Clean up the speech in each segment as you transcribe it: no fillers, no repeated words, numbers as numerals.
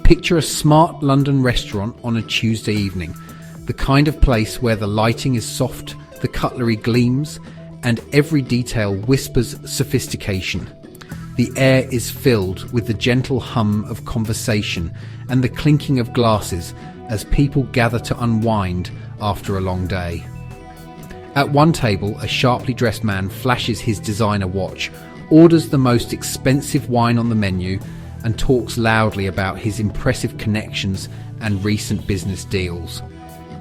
Picture a smart London restaurant on a Tuesday evening, the kind of place where the lighting is soft, the cutlery gleams, and every detail whispers sophistication. The air is filled with the gentle hum of conversation and the clinking of glasses as people gather to unwind after a long day. At one table, a sharply dressed man flashes his designer watch, orders the most expensive wine on the menu, and talks loudly about his impressive connections and recent business deals.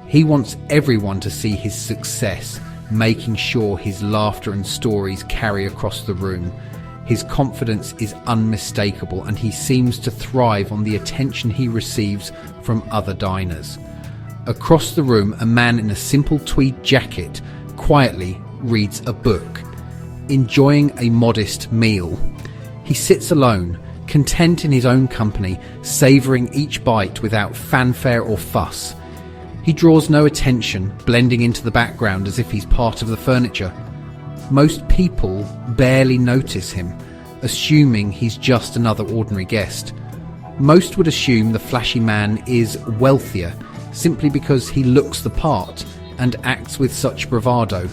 He wants everyone to see his success, making sure his laughter and stories carry across the room. His confidence is unmistakable, and he seems to thrive on the attention he receives from other diners. Across the room, a man in a simple tweed jacket quietly reads a book, enjoying a modest meal. He sits alone, content in his own company, savouring each bite without fanfare or fuss. He draws no attention, blending into the background as if he's part of the furniture. Most people barely notice him, assuming he's just another ordinary guest. Most would assume the flashy man is wealthier simply because he looks the part and acts with such bravado.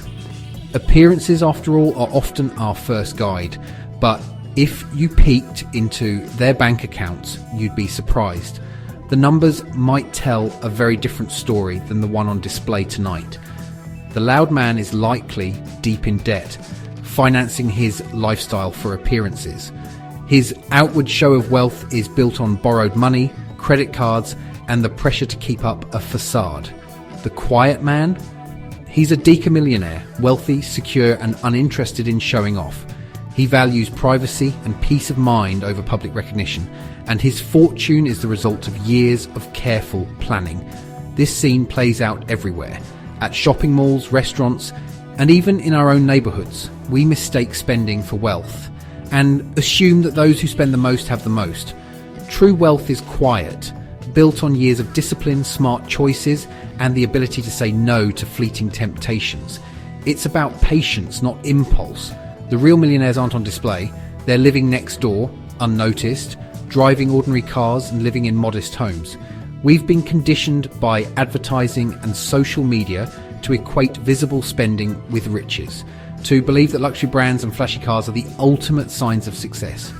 Appearances, after all, are often our first guide, but if you peeked into their bank accounts, you'd be surprised. The numbers might tell a very different story than the one on display tonight. The loud man is likely deep in debt, financing his lifestyle for appearances. His outward show of wealth is built on borrowed money, credit cards, and the pressure to keep up a facade. The quiet man? He's a decamillionaire, wealthy, secure, and uninterested in showing off. He values privacy and peace of mind over public recognition, and his fortune is the result of years of careful planning. This scene plays out everywhere. At shopping malls, restaurants, and even in our own neighbourhoods, we mistake spending for wealth and assume that those who spend the most have the most. True wealth is quiet, built on years of discipline, smart choices, and the ability to say no to fleeting temptations. It's about patience, not impulse. The real millionaires aren't on display. They're living next door, unnoticed, driving ordinary cars and living in modest homes. We've been conditioned by advertising and social media to equate visible spending with riches, to believe that luxury brands and flashy cars are the ultimate signs of success.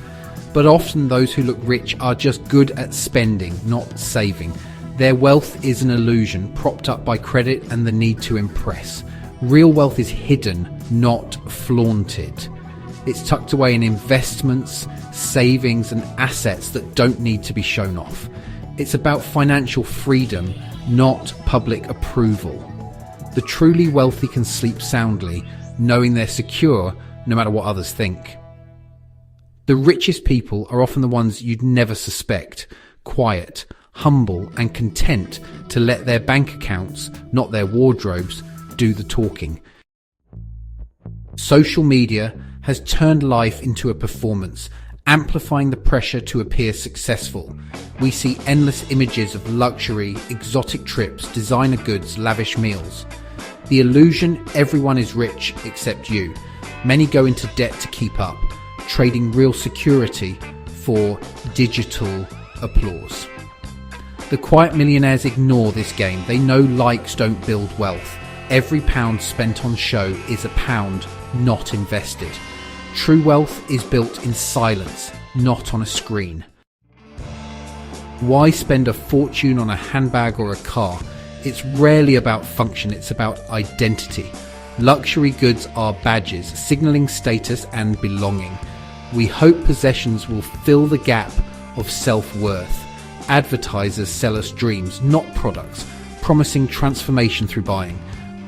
But often those who look rich are just good at spending, not saving. Their wealth is an illusion, propped up by credit and the need to impress. Real wealth is hidden, not flaunted. It's tucked away in investments, savings, and assets that don't need to be shown off. It's about financial freedom, not public approval. The truly wealthy can sleep soundly, knowing they're secure no matter what others think. The richest people are often the ones you'd never suspect, quiet, humble, and content to let their bank accounts, not their wardrobes, do the talking. Social media has turned life into a performance, amplifying the pressure to appear successful. We see endless images of luxury, exotic trips, designer goods, lavish meals. The illusion everyone is rich except you. Many go into debt to keep up, trading real security for digital applause. The quiet millionaires ignore this game. They know likes don't build wealth. Every pound spent on show is a pound not invested. True wealth is built in silence, not on a screen. Why spend a fortune on a handbag or a car? It's rarely about function, it's about identity. Luxury goods are badges, signalling status and belonging. We hope possessions will fill the gap of self-worth. Advertisers sell us dreams, not products, promising transformation through buying.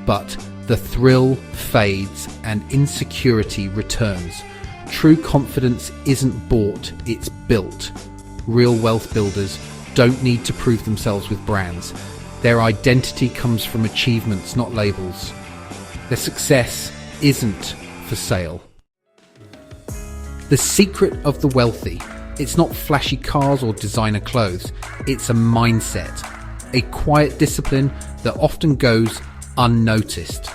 But the thrill fades and insecurity returns. True confidence isn't bought, it's built. Real wealth builders don't need to prove themselves with brands. Their identity comes from achievements, not labels. Their success isn't for sale. The secret of the wealthy, it's not flashy cars or designer clothes. It's a mindset, a quiet discipline that often goes unnoticed.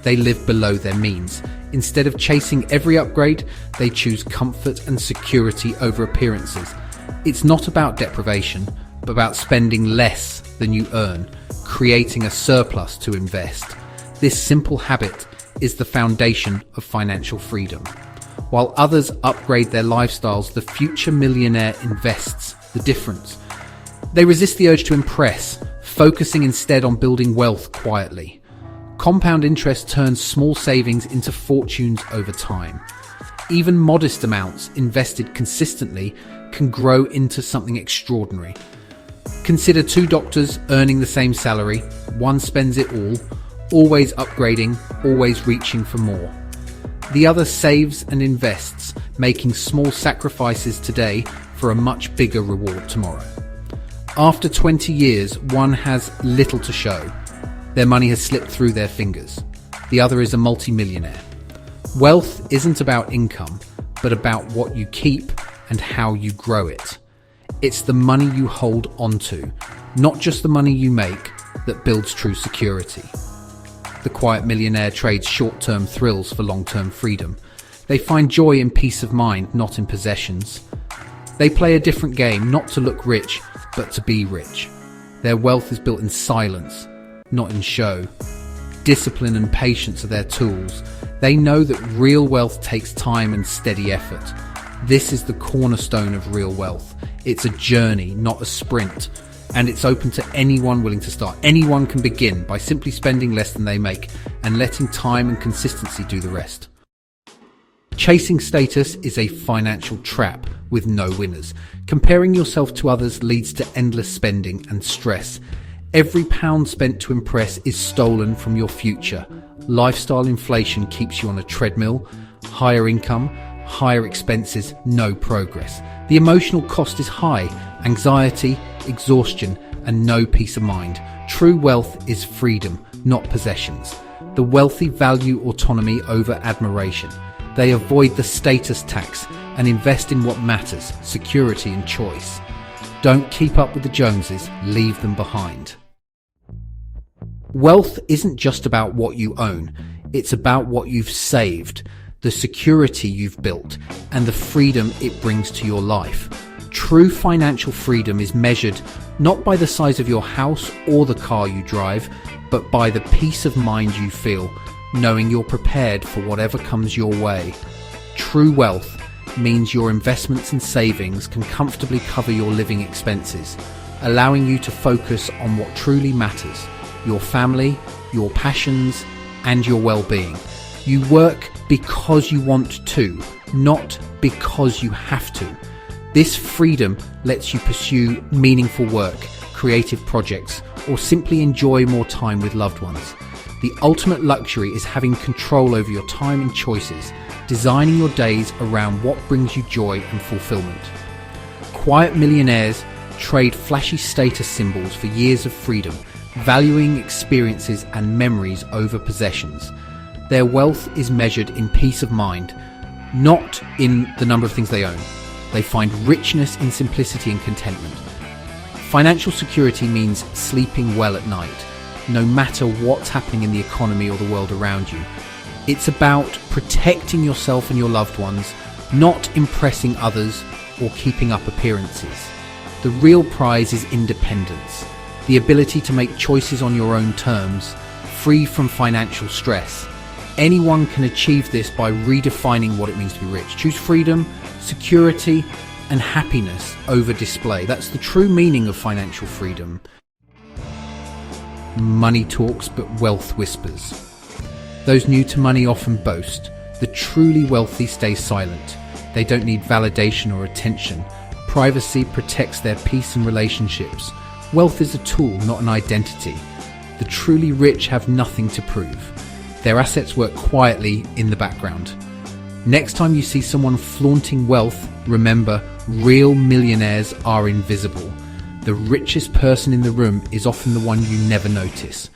They live below their means. Instead of chasing every upgrade, they choose comfort and security over appearances. It's not about deprivation, about spending less than you earn, creating a surplus to invest. This simple habit is the foundation of financial freedom. While others upgrade their lifestyles, the future millionaire invests the difference. They resist the urge to impress, focusing instead on building wealth quietly. Compound interest turns small savings into fortunes over time. Even modest amounts invested consistently can grow into something extraordinary. Consider two doctors earning the same salary. One spends it all, always upgrading, always reaching for more. The other saves and invests, making small sacrifices today for a much bigger reward tomorrow. After 20 years, one has little to show. Their money has slipped through their fingers. The other is a multimillionaire. Wealth isn't about income, but about what you keep and how you grow it. It's the money you hold onto, not just the money you make, that builds true security. The quiet millionaire trades short-term thrills for long-term freedom. They find joy in peace of mind, not in possessions. They play a different game, not to look rich, but to be rich. Their wealth is built in silence, not in show. Discipline and patience are their tools. They know that real wealth takes time and steady effort. This is the cornerstone of real wealth. It's a journey, not a sprint. And it's open to anyone willing to start. Anyone can begin by simply spending less than they make and letting time and consistency do the rest. Chasing status is a financial trap with no winners. Comparing yourself to others leads to endless spending and stress. Every pound spent to impress is stolen from your future. Lifestyle inflation keeps you on a treadmill. Higher income, higher expenses, no progress. The emotional cost is high. Anxiety, exhaustion, and no peace of mind. True wealth is freedom, not possessions. The wealthy value autonomy over admiration. They avoid the status tax and invest in what matters, security and choice. Don't keep up with the Joneses, leave them behind. Wealth isn't just about what you own, it's about what you've saved, the security you've built, and the freedom it brings to your life. True financial freedom is measured not by the size of your house or the car you drive, but by the peace of mind you feel, knowing you're prepared for whatever comes your way. True wealth means your investments and savings can comfortably cover your living expenses, allowing you to focus on what truly matters: your family, your passions, and your well-being. You work because you want to, not because you have to. This freedom lets you pursue meaningful work, creative projects, or simply enjoy more time with loved ones. The ultimate luxury is having control over your time and choices, designing your days around what brings you joy and fulfillment. Quiet millionaires trade flashy status symbols for years of freedom, valuing experiences and memories over possessions. Their wealth is measured in peace of mind, not in the number of things they own. They find richness in simplicity and contentment. Financial security means sleeping well at night, no matter what's happening in the economy or the world around you. It's about protecting yourself and your loved ones, not impressing others or keeping up appearances. The real prize is independence, the ability to make choices on your own terms, free from financial stress. Anyone can achieve this by redefining what it means to be rich. Choose freedom, security, and happiness over display. That's the true meaning of financial freedom. Money talks, but wealth whispers. Those new to money often boast. The truly wealthy stay silent. They don't need validation or attention. Privacy protects their peace and relationships. Wealth is a tool, not an identity. The truly rich have nothing to prove. Their assets work quietly in the background. Next time you see someone flaunting wealth, remember, real millionaires are invisible. The richest person in the room is often the one you never notice.